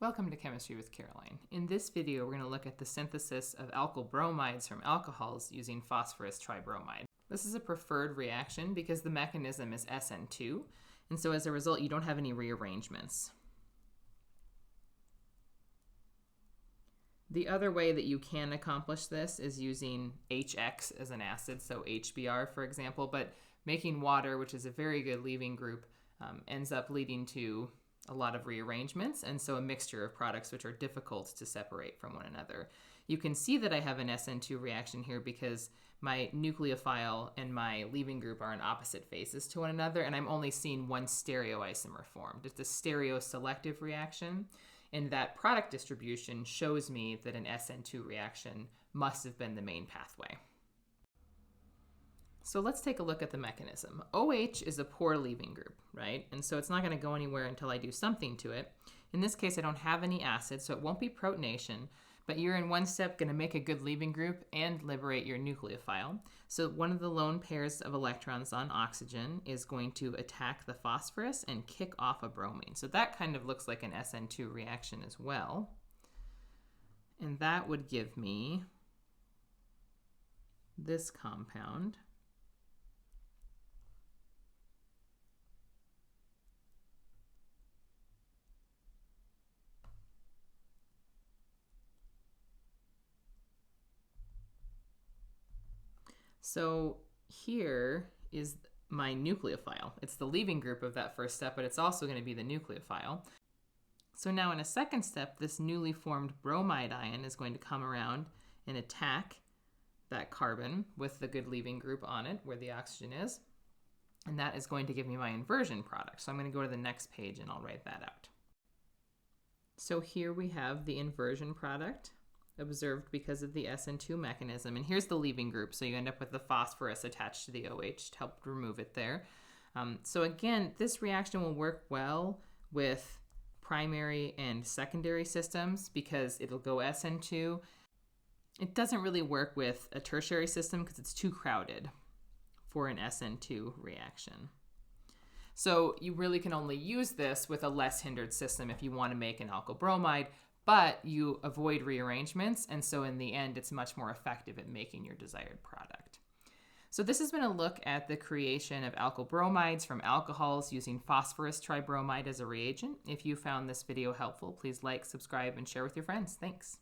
Welcome to Chemistry with Caroline. In this video, we're going to look at the synthesis of alkyl bromides from alcohols using phosphorus tribromide. This is a preferred reaction because the mechanism is SN2, and so as a result, you don't have any rearrangements. The other way that you can accomplish this is using HX as an acid, so HBr for example, but making water, which is a very good leaving group, ends up leading to a lot of rearrangements, and so a mixture of products which are difficult to separate from one another. You can see that I have an SN2 reaction here because my nucleophile and my leaving group are in opposite phases to one another, and I'm only seeing one stereoisomer formed. It's a stereoselective reaction, and that product distribution shows me that an SN2 reaction must have been the main pathway. So let's take a look at the mechanism. OH is a poor leaving group, right? And so it's not going to go anywhere until I do something to it. In this case, I don't have any acid, so it won't be protonation, but you're in one step going to make a good leaving group and liberate your nucleophile. So one of the lone pairs of electrons on oxygen is going to attack the phosphorus and kick off a bromine. So that kind of looks like an SN2 reaction as well. And that would give me this compound. So here is my nucleophile. It's the leaving group of that first step, but it's also going to be the nucleophile. So now in a second step, this newly formed bromide ion is going to come around and attack that carbon with the good leaving group on it, where the oxygen is. And that is going to give me my inversion product. So I'm going to go to the next page and I'll write that out. So here we have the inversion product observed because of the SN2 mechanism. And here's the leaving group, so you end up with the phosphorus attached to the OH to help remove it there. So again, this reaction will work well with primary and secondary systems because it'll go SN2. It doesn't really work with a tertiary system because it's too crowded for an SN2 reaction. So you really can only use this with a less hindered system if you want to make an alkyl bromide, but you avoid rearrangements, and so in the end, it's much more effective at making your desired product. So this has been a look at the creation of alkyl bromides from alcohols using phosphorus tribromide as a reagent. If you found this video helpful, please like, subscribe, and share with your friends. Thanks.